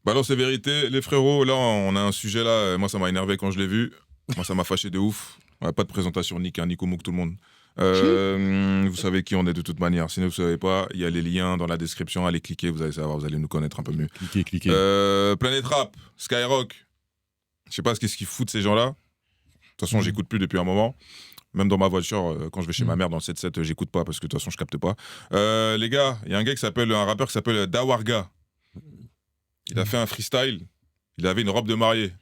Balance les vérités, les frérots. Là, on a un sujet là. Moi, ça m'a énervé quand je l'ai vu. Moi, ça m'a fâché de ouf. Ouais, pas de présentation, Nick, hein, Nico Mouk, tout le monde. Vous savez qui on est de toute manière. Si vous ne savez pas, il y a les liens dans la description. Allez cliquer, vous allez savoir, vous allez nous connaître un peu mieux. Cliquez. Planète Rap, Skyrock. Je sais pas ce qu'ils foutent ces gens-là. De toute façon, j'écoute plus depuis un moment. Même dans ma voiture, quand je vais chez ma mère dans le 7-7, j'écoute pas parce que de toute façon, je capte pas. Les gars, il y a un rappeur qui s'appelle Dawarga. Il a fait un freestyle. Il avait une robe de mariée.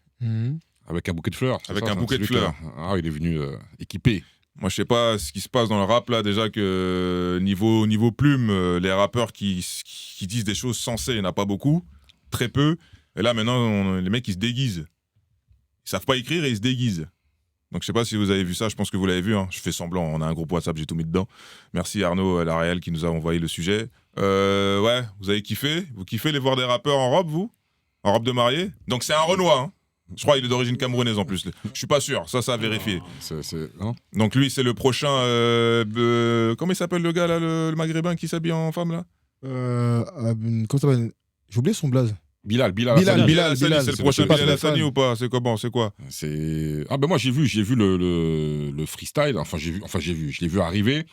Avec un bouquet de fleurs. Avec un bouquet de fleurs. Ah, il est venu équipé. Moi, je sais pas ce qui se passe dans le rap là. Déjà que niveau plume, les rappeurs qui disent des choses sensées, il n'y en a pas beaucoup, très peu. Et là, maintenant, les mecs ils se déguisent. Ils savent pas écrire et ils se déguisent. Donc je sais pas si vous avez vu ça, je pense que vous l'avez vu. Hein. Je fais semblant, on a un groupe WhatsApp, j'ai tout mis dedans. Merci Arnaud Laréal qui nous a envoyé le sujet. Ouais, vous avez kiffé? Vous kiffez les voir des rappeurs en robe, vous? En robe de mariée? Donc c'est un Renoir, hein. Je crois qu'il est d'origine camerounaise en plus. Je suis pas sûr, ça à vérifier. Hein, donc lui, c'est le prochain... comment il s'appelle le gars là, le maghrébin qui s'habille en femme là? Comment ça s'appelle? J'ai oublié son blaze. Bilal, c'est le prochain Bilal Hassani ou pas? C'est comment? C'est quoi? Ah ben moi j'ai vu le freestyle. Je l'ai vu arriver.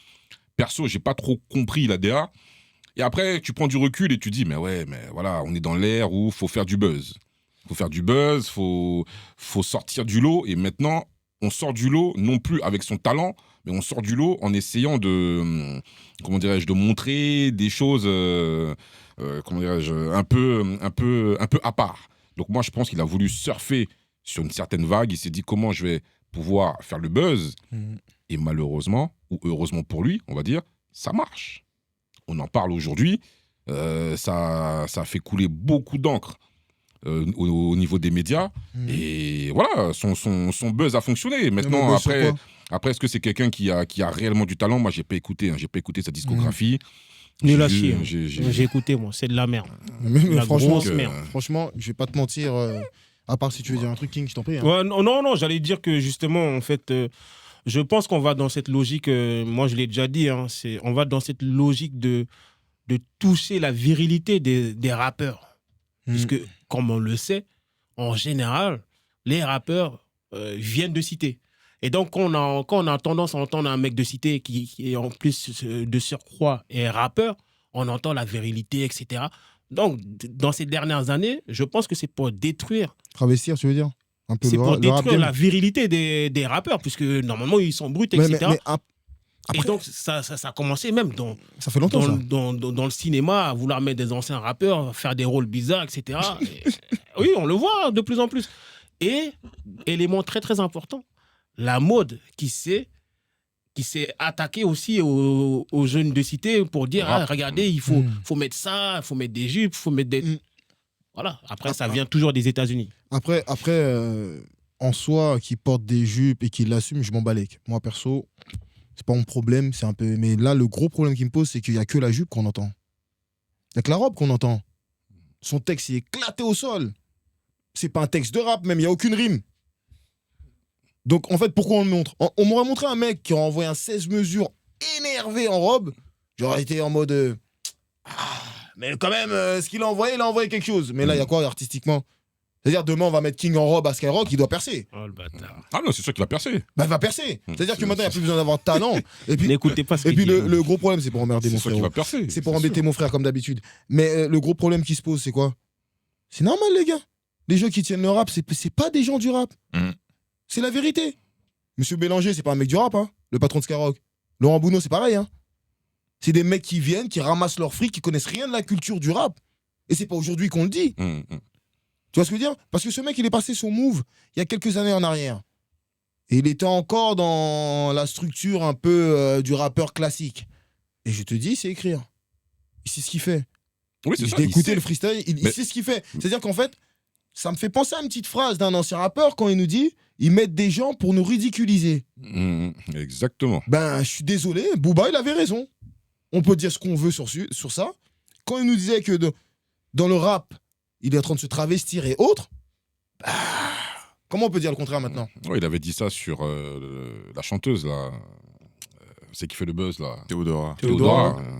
Perso, j'ai pas trop compris la DA. Et après, tu prends du recul et tu dis mais voilà, on est dans l'ère où faut faire du buzz. Faut sortir du lot. Et maintenant, on sort du lot non plus avec son talent, mais on sort du lot en essayant de montrer des choses. Un peu à part. Donc moi, je pense qu'il a voulu surfer sur une certaine vague. Il s'est dit comment je vais pouvoir faire le buzz. Et malheureusement, ou heureusement pour lui, on va dire, ça marche. On en parle aujourd'hui. Ça a fait couler beaucoup d'encre au niveau des médias. Et voilà, son buzz a fonctionné. Maintenant, après, est-ce que c'est quelqu'un qui a réellement du talent? Moi, j'ai pas écouté sa discographie. Nul à chier. J'ai écouté, moi, c'est de la merde. Mais franchement, merde. Franchement, je vais pas te mentir, à part si tu veux dire un truc, King, je t'en prie. Hein. Ouais, non, j'allais dire que justement, en fait, je pense qu'on va dans cette logique, moi je l'ai déjà dit, hein, on va dans cette logique de toucher la virilité des rappeurs. Puisque, comme on le sait, en général, les rappeurs viennent de cité. Et donc, quand on a tendance à entendre un mec de cité qui en plus de surcroît est rappeur, on entend la virilité, etc. Donc, dans ces dernières années, je pense que c'est pour détruire... Travestir, tu veux dire un peu c'est pour détruire la rap virilité des rappeurs, puisque normalement, ils sont bruts, etc. Mais après, et donc, ça a commencé même ça fait longtemps, dans le cinéma, à vouloir mettre des anciens rappeurs, faire des rôles bizarres, etc. Oui, on le voit de plus en plus. Et, élément très, très important, la mode qui s'est attaquée aussi aux jeunes de cité pour dire regardez, il faut mettre ça, il faut mettre des jupes, il faut mettre des... Voilà, après ça vient toujours des États-Unis. Après en soi, qui porte des jupes et qui l'assume, je m'en balèque. Moi, perso, c'est pas mon problème, c'est un peu... Mais là, le gros problème qui me pose, c'est qu'il y a que la jupe qu'on entend. Il y a que la robe qu'on entend. Son texte, il est éclaté au sol. C'est pas un texte de rap, même, il n'y a aucune rime. Donc, en fait, pourquoi on le montre? On m'aurait montré un mec qui aurait envoyé un 16 mesures énervé en robe. J'aurais été en mode... mais quand même, ce qu'il a envoyé quelque chose. Mais là, il y a quoi artistiquement? C'est-à-dire, demain, on va mettre King en robe à Skyrock, il doit percer. Oh, le bâtard. Ah non, c'est sûr qu'il va percer. Bah, il va percer. C'est-à-dire que maintenant, il n'y a plus besoin d'avoir de talent. Et puis, n'écoutez pas ce et qu'il puis dit. le gros problème, c'est pour emmerder mon frère. C'est sûr qu'il va percer. C'est pour embêter mon frère, comme d'habitude. Mais le gros problème qui se pose, c'est quoi? C'est normal, les gars. Les gens qui tiennent le rap, c'est pas des gens du rap. C'est la vérité. Monsieur Bélanger, c'est pas un mec du rap, hein, le patron de Skyrock. Laurent Bounot, c'est pareil. Hein. C'est des mecs qui viennent, qui ramassent leur fric, qui connaissent rien de la culture du rap. Et c'est pas aujourd'hui qu'on le dit. Tu vois ce que je veux dire? Parce que ce mec, il est passé son move il y a quelques années en arrière. Et il était encore dans la structure un peu du rappeur classique. Et je te dis, c'est écrire. Il sait ce qu'il fait. Oui, c'est ça. J'ai écouté le freestyle, il sait ce qu'il fait. C'est-à-dire qu'en fait, ça me fait penser à une petite phrase d'un ancien rappeur quand il nous dit « Ils mettent des gens pour nous ridiculiser ». Exactement. Ben, je suis désolé, Booba, il avait raison. On peut dire ce qu'on veut sur ça. Quand il nous disait que dans le rap, il est en train de se travestir et autres, bah, comment on peut dire le contraire maintenant? Ouais, il avait dit ça sur la chanteuse, là. C'est qui fait le buzz, là. Théodora.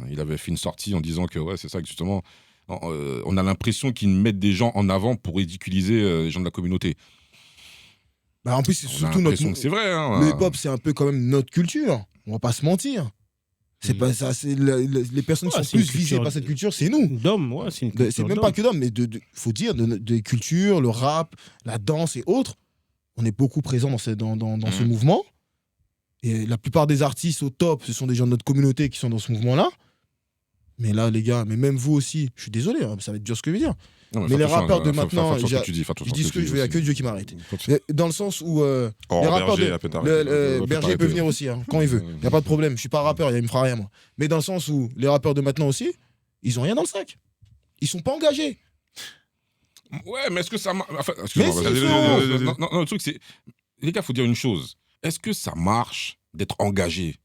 Il avait fait une sortie en disant que, ouais, c'est ça, que justement, on a l'impression qu'ils mettent des gens en avant pour ridiculiser les gens de la communauté. Bah, en plus, c'est On a surtout l'impression notre. que c'est vrai. Hein. Le hip-hop, c'est un peu quand même notre culture. On va pas se mentir. C'est pas ça. C'est les personnes qui Ouais, sont c'est une plus visées culture par cette culture, c'est nous. D'hommes, ouais, c'est une culture C'est même d'hommes. pas que d'hommes, mais faut dire, des cultures, le rap, la danse et autres. On est beaucoup présents dans ce mouvement. Et la plupart des artistes au top, ce sont des gens de notre communauté qui sont dans ce mouvement-là. Mais là, les gars, mais même vous aussi, je suis désolé, hein, ça va être dur ce que je veux dire. Non, Mais fais les attention, rappeurs de fais maintenant, attention à ce que tu dis, fais je attention à dis ce ce que tu je veux, il n'y a dis que aussi. Dieu qui m'arrête. Continue. Dans le sens où les rappeurs Berger, de. après, t'arrêtes. Berger peut venir aussi, hein, quand il veut. Il n'y a pas de problème. Je suis pas rappeur, il me fera rien, moi. Mais dans le sens où les rappeurs de maintenant aussi, ils ont rien dans le sac. Ils sont pas engagés. Ouais, mais est-ce que ça marche enfin, excuse-moi, Mais si, vas-y. frérot. Non, le truc, c'est. Les gars, faut dire une chose. Est-ce que ça marche d'être engagé?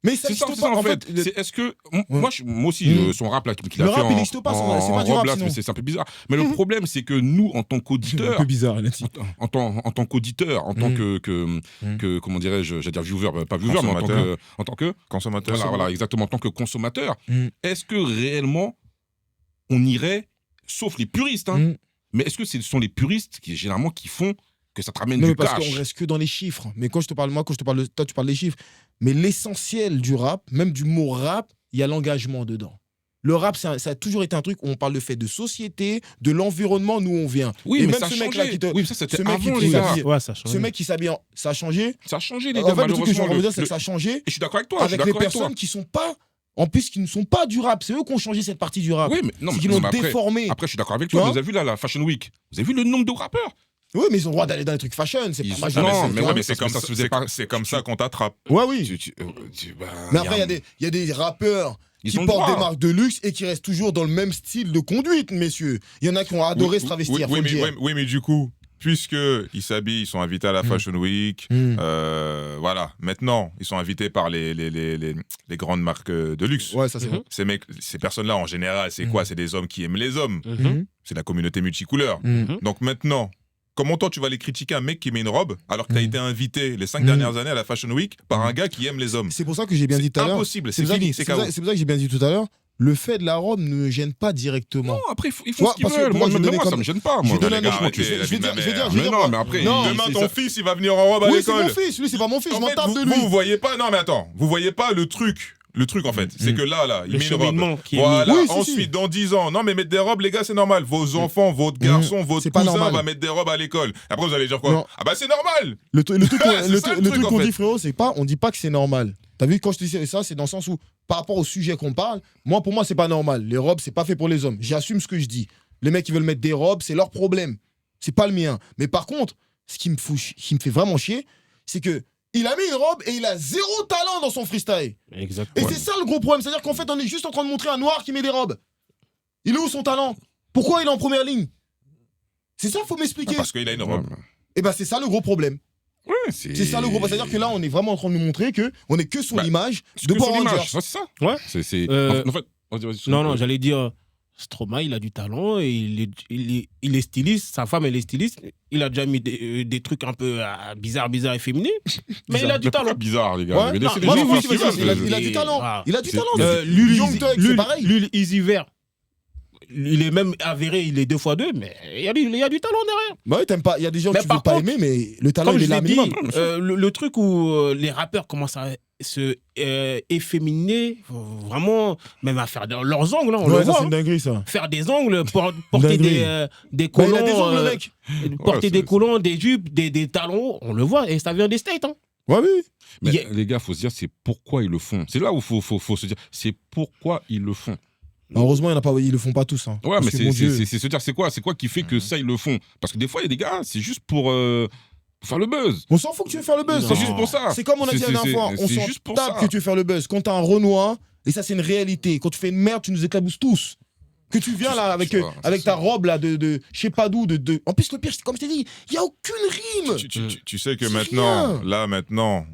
Mais ça C'est ça, n'existe c'est ça, pas. en fait. le- C'est- Est-ce que. Moi, aussi, son rap là, qu'il Le a fait rap, il en, n'existe pas, c'est en pas du robe, rap, là, sinon. c'est un peu bizarre. Mais le problème, c'est que nous, en tant C'est un qu'auditeurs, peu bizarre, là, en tant qu'auditeur, en tant que comment dirais-je, j'allais dire viewer, pas viewer, mais en tant que Consommateur. voilà, exactement, en tant que consommateur, Mm. est-ce que réellement on irait, sauf les puristes, hein, Mm. mais est-ce que ce sont les puristes qui généralement qui font que ça te ramène Non, mais du parce cash? qu'on reste que dans les chiffres. Mais quand je te parle, toi, tu parles des chiffres. Mais l'essentiel du rap, même du mot rap, il y a l'engagement dedans. Le rap, ça a toujours été un truc où on parle de fait de société, de l'environnement, d'où on vient. Oui, Et mais même ça a ce mec-là changé. qui te- Oui, mais ça c'était ce mec qui avant, te les gars. s'habille- Ouais, ça change. Ce mec qui s'habille, ça a changé. Ça a changé, les En gars, fait, le truc que je suis en train de malheureusement. dire, c'est que ça a changé Et je suis d'accord avec toi, je suis avec les d'accord avec toi. personnes qui sont pas, en plus, qui ne sont pas du rap. C'est eux qui ont changé cette partie du rap. Oui, mais non, C'est mais qu'ils l'ont mais après, déformé. après, je suis d'accord avec Tu toi. vois Vous avez vu là, la Fashion Week? Vous avez vu le nombre de rappeurs? Oui, mais ils ont le droit d'aller dans les trucs fashion. C'est Ils pas ont- moi, je Non, le sais, mais tu ouais, vois. mais ça se faisait pas. C'est comme ça qu'on t'attrape. Ouais, oui. Bah, Mais après, il y a des rappeurs Ils qui ont le portent droit. des marques de luxe et qui restent toujours dans le même style de conduite, messieurs. Il y en a qui ont adoré se travestir, faut oui, le mais, dire. oui, mais du coup, puisque ils s'habillent, ils sont invités à la Fashion Week. Mm. Voilà. Maintenant, ils sont invités par les grandes marques de luxe. Ouais, ça c'est vrai. Ces personnes-là, en général, c'est quoi? C'est des hommes qui aiment les hommes. Mhm. C'est la communauté multicouleur. Mhm. Donc maintenant, comment toi tu vas aller critiquer un mec qui met une robe alors que tu as été invité les 5 dernières années à la Fashion Week par un gars qui aime les hommes? C'est pour ça que j'ai bien dit tout à l'heure. Impossible, c'est pour ça fini, que- c'est c'est pour KO. ça- c'est pour ça que j'ai bien dit tout à l'heure. Le fait de la robe ne me gêne pas directement. Non, après, ils font Ouais, ce qu'ils parce que veulent. moi, Moi, je vais même donner moi, ça comme- me gêne pas. Je Moi, vais donner un les gars, exemple. arrêtez, Je la vais vie de ma dire, je vais mère. dire, je vais Mais dire. non, mais après, Non, Demain, c'est ton ça. fils, il va venir en robe à Oui, c'est l'école. mon fils. Lui, c'est pas mon fils. Je En m'en fait, tape de vous lui. voyez pas, non mais attends, vous voyez pas le truc. Le truc en fait, c'est que là, il Le met une robe. cheminement qui est Voilà, mis. Oui, si, ensuite, si. dans 10 ans, non mais mettre des robes, les gars, c'est normal. Vos enfants, votre garçon, votre C'est pas cousin normal. va mettre des robes à l'école. Après, vous allez dire quoi? Non. Ah bah c'est normal. Le truc C'est ça, le truc, en qu'on fait. dit, frérot, c'est pas, on dit pas que c'est normal. T'as vu, quand je te dis ça, c'est dans le sens où, par rapport au sujet qu'on parle, pour moi, c'est pas normal. Les robes, c'est pas fait pour les hommes. J'assume ce que je dis. Les mecs qui veulent mettre des robes, c'est leur problème. C'est pas le mien. Mais par contre, ce qui me fait vraiment chier, c'est que il a mis une robe et il a zéro talent dans son freestyle. Et Exactement. c'est ça le gros problème. C'est-à-dire qu'en fait, on est juste en train de montrer un noir qui met des robes. Il est où son talent? Pourquoi il est en première ligne? C'est ça, faut m'expliquer. Parce qu'il a une robe. Et ben, c'est ça le gros problème. Ouais, C'est ça le gros problème. C'est-à-dire que là, on est vraiment en train de nous montrer que on est que sur Bah, l'image C'est de que son Power image, Rangers. ça, c'est ça. Ouais. En fait, vas-y, Non, j'allais dire, Stromae, il a du talent, et il est styliste, sa femme, elle est styliste. Il a déjà mis des trucs un peu bizarres et féminins, mais il a du Mais pourquoi talent. bizarre, les gars. Ouais, Mais non, laissez les moi, gens je faire pense ce que qu'ils c'est ça, veulent. il a du talent. Ah. Il a du C'est- talent. c'est- C'est pareil. L'huile Easy Vert, il est même avéré, il est 2x2, mais il y a du talent derrière. Bah oui, t'aimes pas. Il y a des gens Mais que tu par veux pas contre, aimer, mais le talent, Comme il est je là l'ai minimum. dit, le truc où les rappeurs commencent à se efféminer, vraiment, même à faire leurs ongles, hein, on Ouais, le ça, voit. c'est une dinguerie, ça. Faire des ongles, porter Dinguerie. des Bah, il collants, a des ongles, le mec. porter Ouais, des c'est- collants, des jupes, des talons, on le voit, et ça vient des States. Hein. Ouais, oui. Mais Il y a- les gars, faut se dire, c'est pourquoi ils le font. C'est là où faut se dire, c'est pourquoi ils le font. Heureusement, ils le font pas tous. Hein. Ouais, Parce mais que, mon Dieu. c'est se dire, c'est quoi qui fait que ça, ils le font. Parce que des fois, il y a des gars, c'est juste pour faire le buzz. On s'en fout que tu veux faire le buzz. Non. C'est juste pour ça. C'est comme on a dit la dernière fois. On C'est s'en juste pour tape ça. que tu veux faire le buzz. Quand t'as un Renoir, et ça, c'est une réalité. Quand tu fais une merde, tu nous éclabousses tous. Que tu viens là avec, vois, avec ta robe là de je sais pas d'où. En plus, le pire, c'est comme je t'ai dit, il n'y a aucune rime. Tu sais que C'est maintenant, rien. maintenant,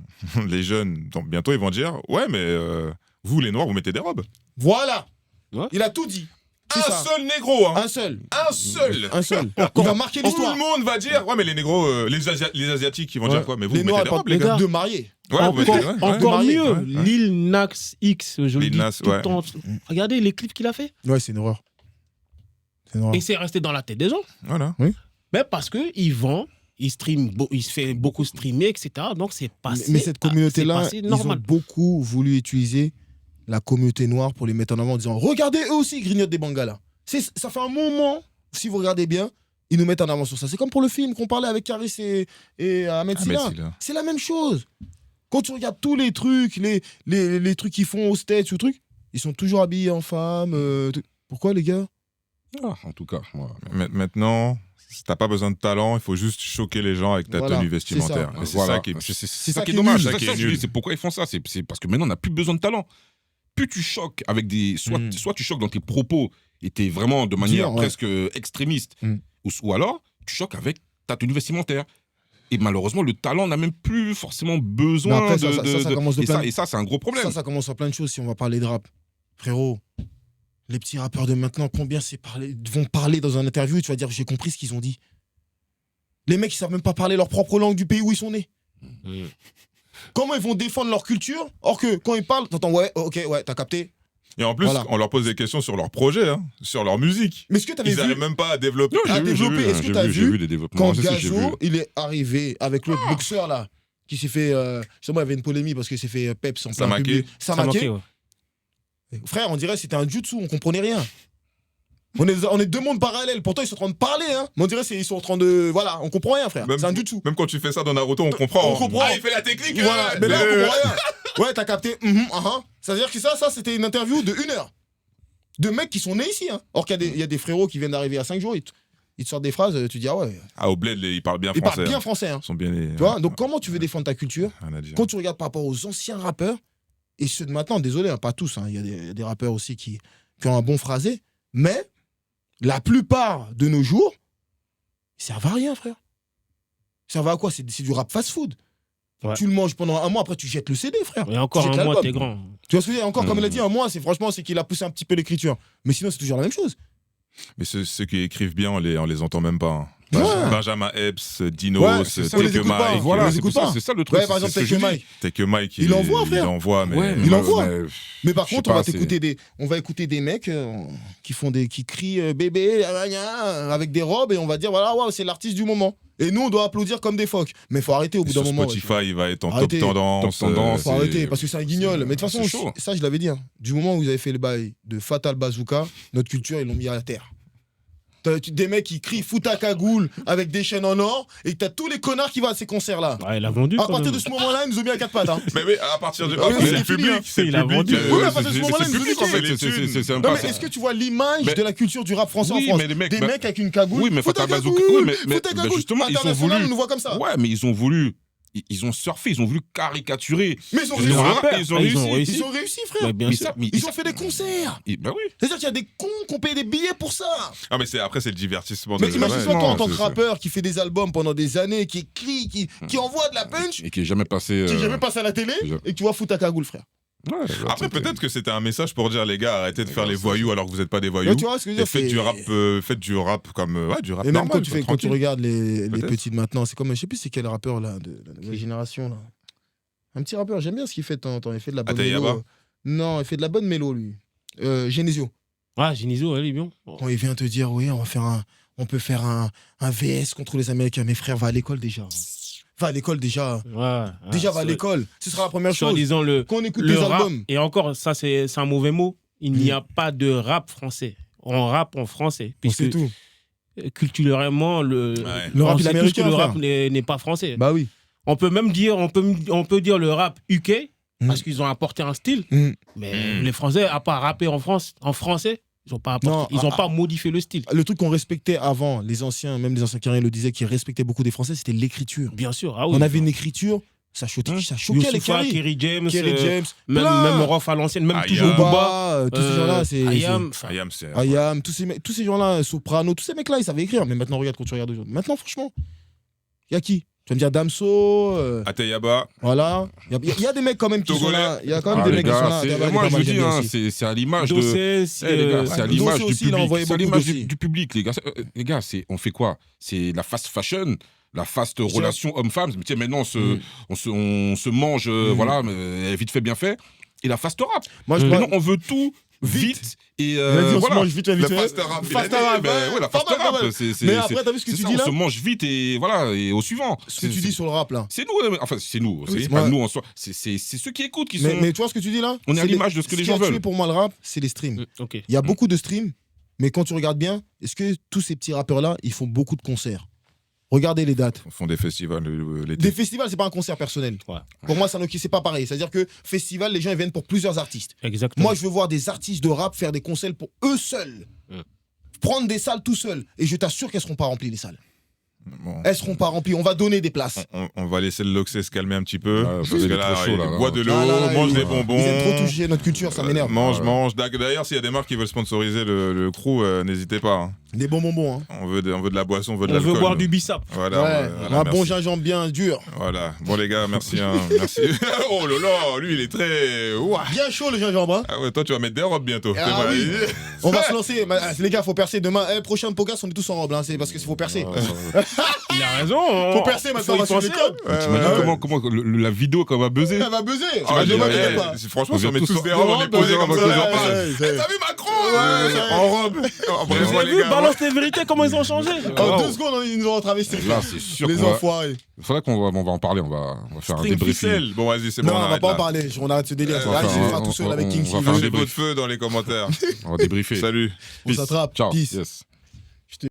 les jeunes, donc bientôt ils vont dire, ouais mais vous les noirs, vous mettez des robes. Voilà. Ouais. Il a tout dit. C'est Un ça. seul négro, hein. Un seul. Un seul. Un seul. Il va marquer Tout l'histoire. le monde va dire, ouais mais les négros, les Asiatiques, ils vont Ouais. dire quoi? Mais vous, Les vous noirs, mettez des pas robes les gars. de mariés. Ouais, vous mettez- ouais, ouais. Encore marié. mieux, Ouais, ouais. Lil Nas X, je le Lil dis Nas, tout ouais. le temps. Regardez les clips qu'il a fait. Ouais, c'est une horreur. C'est noir. Et c'est resté dans la tête des gens. Voilà. Mais parce qu'ils vendent, ils streament, il se fait beaucoup streamer, etc. Donc c'est passé. Mais cette communauté-là, c'est passé ils ont normal. beaucoup voulu utiliser la communauté noire pour les mettre en avant en disant regardez, eux aussi, ils grignotent des bangalas. Ça fait un moment, si vous regardez bien, ils nous mettent en avant sur ça. C'est comme pour le film qu'on parlait avec Caris et Ahmed Silla. C'est la même chose. Quand tu regardes tous les trucs, les trucs qu'ils font aux States ou trucs, ils sont toujours habillés en femme. Pourquoi, les gars? En tout cas, moi. Maintenant, si t'as pas besoin de talent, il faut juste choquer les gens avec ta Voilà, tenue vestimentaire. c'est ça. Et c'est Voilà. ça qui est... C'est ça qui qui est est dommage. nul. C'est ça que je dis, c'est pourquoi ils font ça. C'est parce que maintenant, on n'a plus besoin de talent. Plus tu choques avec des. Soit tu choques dans tes propos et t'es vraiment de manière presque extrémiste, ou alors tu choques avec ta tenue vestimentaire. Et malheureusement, le talent n'a même plus forcément besoin après, de. ça commence de Et plein- ça, c'est un gros problème. Ça commence sur plein de choses si on va parler de rap. Frérot, les petits rappeurs de maintenant, combien vont parler dans une interview et tu vas dire j'ai compris ce qu'ils ont dit. Les mecs, ils savent même pas parler leur propre langue du pays où ils sont nés. Comment ils vont défendre leur culture or que quand ils parlent, t'entends ouais, ok, ouais, t'as capté. Et en plus, Voilà. on leur pose des questions sur leur projet, hein, sur leur musique. Mais est-ce que t'avais Ils vu n'arrivent même pas à développer. à développer, est-ce que t'as vu des développements quand Moi aussi, j'ai vu. Gazo, il est arrivé avec l'autre boxeur là, qui s'est fait. Justement, il y avait une polémique parce qu'il s'est fait peps en plein Samake. public. Ça manquait, ouais. Frère, on dirait que c'était un jutsu, on comprenait rien. On est deux mondes parallèles, pourtant ils sont en train de parler, hein. Mais on dirait qu'ils sont en train de. Voilà, on comprend rien, frère. Même- C'est un jutsu. Même quand tu fais ça dans Naruto, on comprend. On comprend. Ah, il fait la technique. Voilà, mais là on comprend rien. Ouais, t'as capté. C'est-à-dire que ça c'était une interview de 1 heure. De mecs qui sont nés ici, hein. Or qu'il y a des frérots qui viennent d'arriver à 5 jours, ils te sortent des phrases, tu dis ah ouais. Ah, au bled, ils parlent bien Ils français. parlent bien hein. français, hein. Ils sont bien. Tu vois, donc comment tu veux défendre ta culture Rien à dire. quand tu regardes par rapport aux anciens rappeurs et ceux de maintenant, désolé, hein, pas tous, hein, il y a des rappeurs aussi qui ont un bon phrasé, mais la plupart de nos jours, ils servent à rien, frère. Ils servent à quoi? C'est du rap fast-food. Ouais. Tu le manges pendant un mois, après tu jettes le CD, frère. Et encore Tu jettes un mois, l'album. t'es grand. Tu vois ce que je veux dire? Encore, comme il a dit, un mois, c'est qu'il a poussé un petit peu l'écriture. Mais sinon, c'est toujours la même chose. Mais ceux qui écrivent bien, on les entend même pas. hein. Ouais. Benjamin Epps, Dinos, Ouais, c'est ça, on les Take écoute pas. Mike. Voilà, Voilà, les c'est écoute pour ça, pas. c'est ça le truc. Ouais, par exemple, c'est ce Take que je Mike. Take Mike, Il envoie, frère. Il envoie, mais. Ouais, Il moi, envoie. Mais par je sais contre, on pas, va écouter des mecs qui crient bébé avec des robes et on va dire voilà, waouh, c'est l'artiste du moment. Et nous, on doit applaudir comme des phoques. Mais faut arrêter au bout d'un Sur moment. Spotify, il va être en Arrêtez. top tendance. Top tendance. Faut arrêter parce que c'est un guignol. Mais de toute façon, c'est chaud. ça, je l'avais dit. Hein. Du moment où vous avez fait le bail de Fatal Bazooka, notre culture, ils l'ont mis à la terre. T'as des mecs qui crient Fouta Cagoule avec des chaînes en or et t'as tous les connards qui vont à ces concerts-là. Ouais, il a vendu. À quand partir même. de ce moment-là, ils nous ont mis à quatre pattes. Hein. Mais à partir du. Ah, après, oui, c'est le c'est fini, public. hein. C'est le Il a public. vendu. Ouais, à partir de ce moment-là, c'est ils nous ont public, en fait. niqué. C'est un Non, pas. mais est-ce que tu vois l'image Mais- de la culture du rap français en Oui, France? mais les mecs- Des bah- mecs avec une cagoule. Oui, mais Fouta Fatal Bazooka. Cagoule, Oui, mais Fouta Cagoule. justement, ils ont International, voulu. on nous voit comme ça. Ouais, mais ils ont voulu. Ils ont surfé, ils ont voulu caricaturer. Mais ils ont Le réussi. rap, rappeurs. ils ont Ah, ils ont réussi. réussi. Ils ont réussi, frère. Ouais, bien Mais sûr. ça, mais Ils ont fait des concerts. Bah oui. C'est-à-dire qu'il y a des cons qui ont payé des billets pour ça. Ah, mais après, c'est le divertissement. Mais de- imagine-toi, ouais, toi, en non, tant que c'est- rappeur qui fait des albums pendant des années, qui écrit, qui envoie de la punch, Et qui est jamais passé. qui est jamais passé à la télé, déjà. et que tu vois Fouta Cagoule, frère. Après, peut-être que c'était un message pour dire, les gars, arrêtez de faire les voyous alors que vous n'êtes pas des voyous. Ouais, tu vois ce que je veux Et dire, faites c'est- faites du rap comme. Ouais, du rap Et même normal. quand tu tranquille. regardes les Peut-être. petits de maintenant, c'est comme, je sais plus c'est quel rappeur là, de la nouvelle génération là. Un petit rappeur, j'aime bien ce qu'il fait de temps en temps. Il fait de la bonne Ateyaba mélo. Non, il fait de la bonne mélo lui. Genesio. Ah, Genizo, elle est bien. Oh. Quand il vient te dire, oui, on peut faire un VS contre les Américains. Mes frères, va à l'école déjà. Va à l'école déjà. Ouais. Déjà, va à l'école. Ce sera la première chose. Disant Quand on écoute le les rap. albums. Et encore, ça, c'est un mauvais mot. Il n'y a pas de rap français. On rappe en français. C'est Puisque tout. culturellement, Le rap, on il est sait tous américain, que le frère. rap n'est pas français. Bah oui. On peut même dire, on peut dire le rap UK Mm. parce qu'ils ont apporté un style. Mm. Mais les Français, à part rapper en français, ils n'ont pas apporté, Non, ils n'ont pas modifié le style. Le truc qu'on respectait avant, les anciens, même les anciens carrières le disaient, qui respectaient beaucoup des Français, c'était l'écriture. Bien sûr. Ah oui. On avait une écriture, ça choquait les Youssoufa, carrés. Kerry James, Kerry James, même Rof à l'ancienne, même Ayam. toujours Booba. Booba, tous ces gens-là, c'est. Ayam, Ayam, c'est. Ayam, tous ces gens-là, Soprano, tous ces mecs-là, ils savaient écrire. Mais maintenant, regarde quand tu regardes aujourd'hui. Maintenant, franchement, il y a qui? Tu vas me dire Damso, Ateyaba. voilà. Il y a des mecs quand même qui sont Togolais. là. Il y a quand même Ah, des les mecs qui sont gars, là. c'est- Ateyaba, il est moi pas je mal, vous dis, j'aime bien hein, aussi. c'est à l'image de. Dossé, Eh, les gars, c'est à Dossé l'image du aussi, il a public. envoyé C'est à beaucoup l'image aussi. du public, les gars. Les gars, on fait quoi? C'est la fast fashion, la fast relation homme-femme. Mais tiens, maintenant, on se mange, voilà, mais vite fait, bien fait. Et la fast rap. Moi, je Maintenant, on veut tout vite et Vas-y, on se voilà. mange vite, vite, Le vite. faster rap. il a Faster dit, rap, ben, ouais. ouais, la Pas faster mal, pas rap. mal. C'est- Mais c'est- après, t'as vu ce que c'est tu ça, dis on là se mange vite et voilà, et au suivant. Ce que tu dis sur le rap là. C'est nous, enfin c'est nous, Oui, c'est pas ouais. nous en soi, c'est ceux qui écoutent qui sont. Mais tu vois ce que tu dis là On est à C'est l'image de ce que les gens qui a tué veulent. pour moi le rap, c'est les streams. Ok. Il y a beaucoup de streams, mais quand tu regardes bien, est-ce que tous ces petits rappeurs là, ils font beaucoup de concerts? Regardez les dates. Ils font des festivals l'été. Des festivals, c'est pas un concert personnel. Ouais. Pour moi, c'est pas pareil. C'est-à-dire que festival, les gens ils viennent pour plusieurs artistes. Exactement. Moi, je veux voir des artistes de rap faire des concerts pour eux seuls. Mm. Prendre des salles tout seuls. Et je t'assure qu'elles seront pas remplies, les salles. Bon. Elles seront pas remplies. On va donner des places. On va laisser le Loxé se calmer un petit peu. Ouais, parce parce que qu'il est là, trop chaud, là, il là. boit de l'eau, Ah, là, mange ils- des bonbons. Ils aiment trop toucher notre culture, ça m'énerve. Mange, Ouais. mange. D'ailleurs, s'il y a des marques qui veulent sponsoriser le crew, n'hésitez pas. Hein. Des bons bonbons. Hein. On veut de la boisson, on veut de On l'alcool. veut boire du bissap. Voilà, Ouais. voilà, Un merci. bon gingembre bien dur. Voilà. Bon, les gars, merci. Hein, merci. Oh là là, lui, il est très. Ouah. Bien chaud le gingembre. Hein. Ah ouais, toi, tu vas mettre des robes bientôt. Ah C'est vrai. oui. On va se lancer. Les gars, faut percer demain. Prochain podcast, on est tous en robe. Hein. C'est parce qu'il faut percer. Il a raison. Faut percer maintenant, on va Faut y suivre les penser, codes. T'imagines comment la vidéo qu'on va buzzer. Elle va buzzer. Ah, Demain, ouais, t'inquiète pas. franchement, si On on met vient tous tous des en robes, on est robe, posés ouais, comme ouais, ça. ouais, genre, ouais, eh, ouais. T'as vu Macron Ouais. En robe. Après, Vous je vois avez les vu, gars, balance tes vérités, comment ils ont changé. En 2 secondes, ils nous ont travesti. Là, c'est sûr Les qu'on va. enfoirés. Faudrait qu'on va en parler. On va faire un String débriefing. ficelle. Bon, vas-y, c'est bon. Non, on va arrête pas en là. parler. On arrête ce délire. On va Là, faire il un- sera tout seul avec on King va s'il faire un veut. Lâchez débrief. votre feu dans les commentaires. On va débriefer. Salut. On s'attrape. Ciao. Peace. Yes.